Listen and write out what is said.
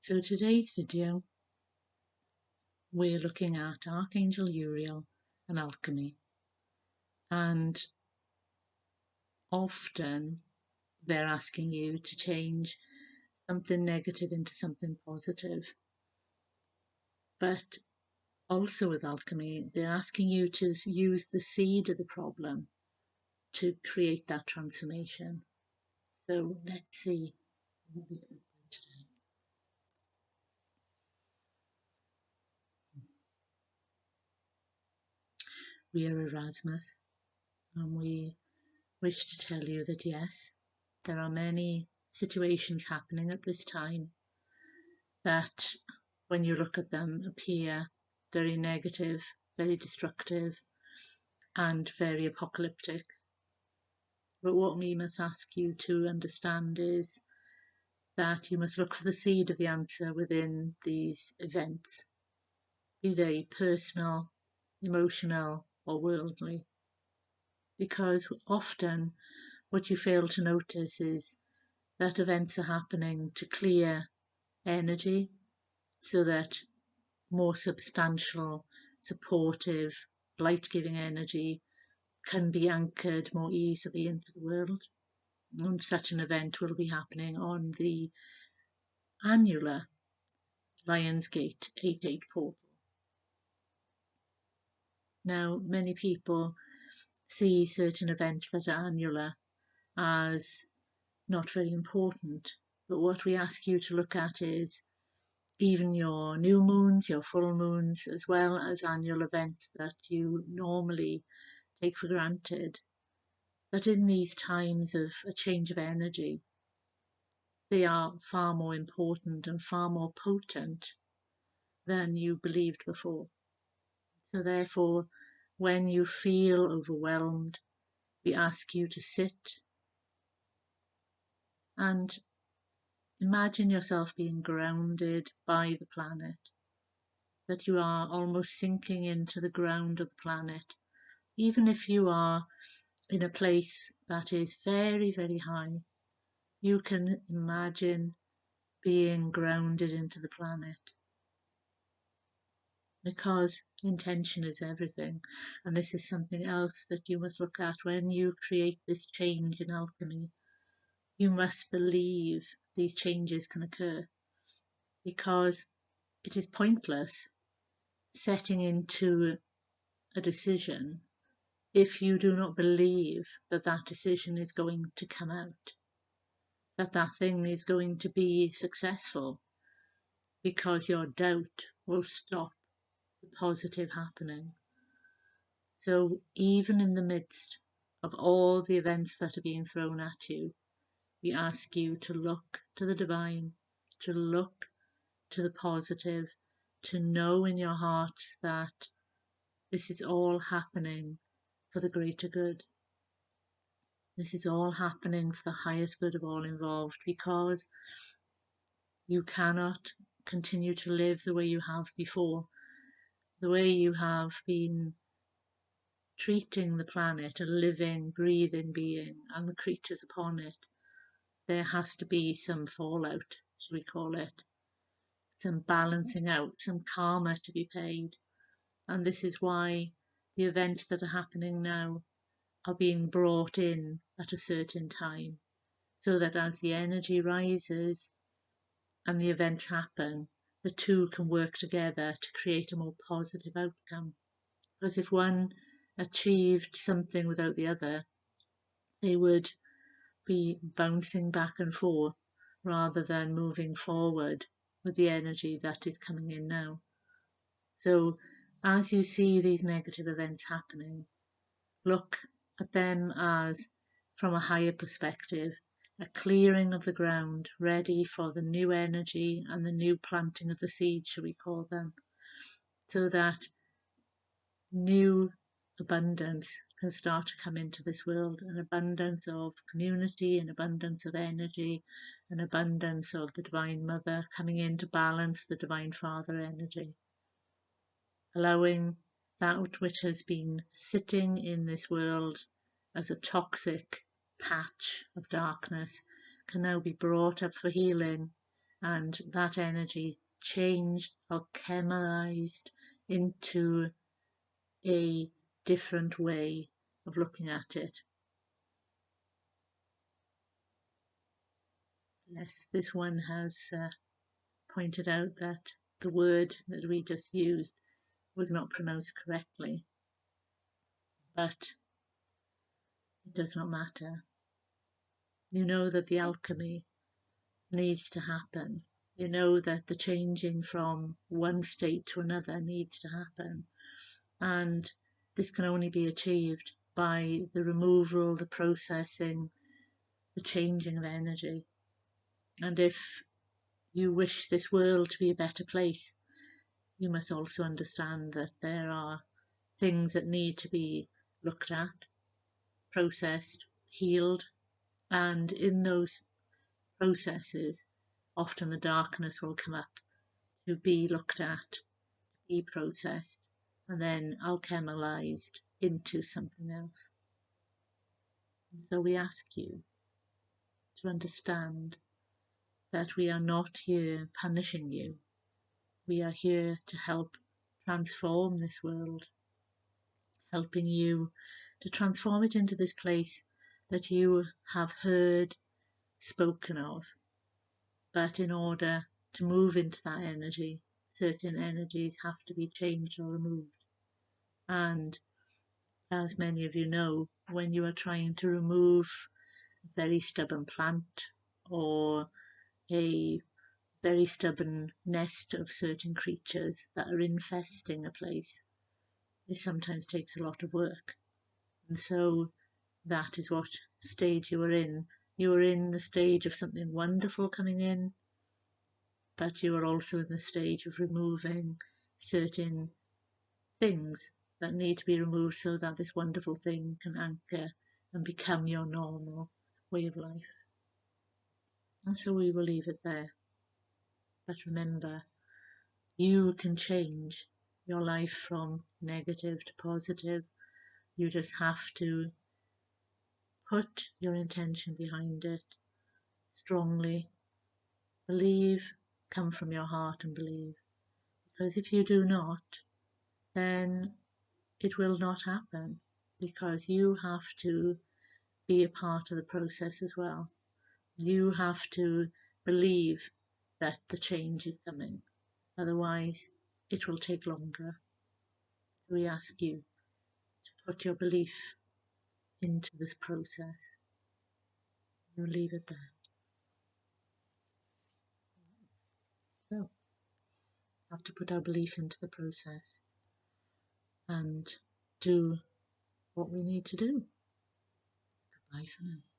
So today's video, we're looking at Archangel Uriel and alchemy, and often they're asking you to change something negative into something positive. But also with alchemy, they're asking you to use the seed of the problem to create that transformation. So let's see what we can do today. We are Erasmus, and we wish to tell you that yes, there are many situations happening at this time that, when you look at them, appear very negative, very destructive, and very apocalyptic. But what we must ask you to understand is that you must look for the seed of the answer within these events, be they personal, emotional, or worldly. Because often what you fail to notice is that events are happening to clear energy so that more substantial, supportive, light-giving energy can be anchored more easily into the world. And such an event will be happening on the annular Lionsgate 8-8 portal. Now, many people see certain events that are annular as not very important, but what we ask you to look at is even your new moons, your full moons, as well as annual events that you normally take for granted, that in these times of a change of energy, they are far more important and far more potent than you believed before. So therefore, when you feel overwhelmed, we ask you to sit and imagine yourself being grounded by the planet, that you are almost sinking into the ground of the planet, even if you are in a place that is very, very high. You can imagine being grounded into the planet, because intention is everything. And this is something else that you must look at when you create this change in alchemy. You must believe these changes can occur, because it is pointless setting into a decision if you do not believe that that decision is going to come out, that that thing is going to be successful, because your doubt will stop the positive happening. So even in the midst of all the events that are being thrown at you, we ask you to look to the divine, to look to the positive, to know in your hearts that this is all happening for the greater good. This is all happening for the highest good of all involved, because you cannot continue to live the way you have before, the way you have been treating the planet, a living, breathing being, and the creatures upon it. There has to be some fallout, shall we call it, some balancing out, some karma to be paid. And this is why the events that are happening now are being brought in at a certain time, so that as the energy rises and the events happen, the two can work together to create a more positive outcome. Because if one achieved something without the other, they would be bouncing back and forth rather than moving forward with the energy that is coming in now. So as you see these negative events happening, look at them as, from a higher perspective, a clearing of the ground ready for the new energy and the new planting of the seeds, shall we call them, so that new abundance can start to come into this world, an abundance of community, an abundance of energy, an abundance of the Divine Mother coming in to balance the Divine Father energy, allowing that which has been sitting in this world as a toxic patch of darkness can now be brought up for healing and that energy changed, alchemized into a different way of looking at it. Yes, this one has pointed out that the word that we just used was not pronounced correctly, but it does not matter. You know that the alchemy needs to happen. You know that the changing from one state to another needs to happen. And this can only be achieved by the removal, the processing, the changing of energy. And if you wish this world to be a better place, you must also understand that there are things that need to be looked at, processed, healed, and in those processes, often the darkness will come up to be looked at, be processed, and then alchemized into something else. So we ask you to understand that we are not here punishing you. We are here to help transform this world, helping you to transform it into this place that you have heard spoken of. But in order to move into that energy, certain energies have to be changed or removed. And as many of you know, when you are trying to remove a very stubborn plant or a very stubborn nest of certain creatures that are infesting a place, it sometimes takes a lot of work. And so that is what stage you are in. You are in the stage of something wonderful coming in, but you are also in the stage of removing certain things that need to be removed so that this wonderful thing can anchor and become your normal way of life. And so we will leave it there. But remember, you can change your life from negative to positive. You just have to put your intention behind it strongly. Believe, come from your heart and believe. Because if you do not, then it will not happen, because you have to be a part of the process as well. You have to believe that the change is coming, otherwise it will take longer. So we ask you to put your belief into this process. We'll leave it there. So, we have to put our belief into the process and do what we need to do. Goodbye for now.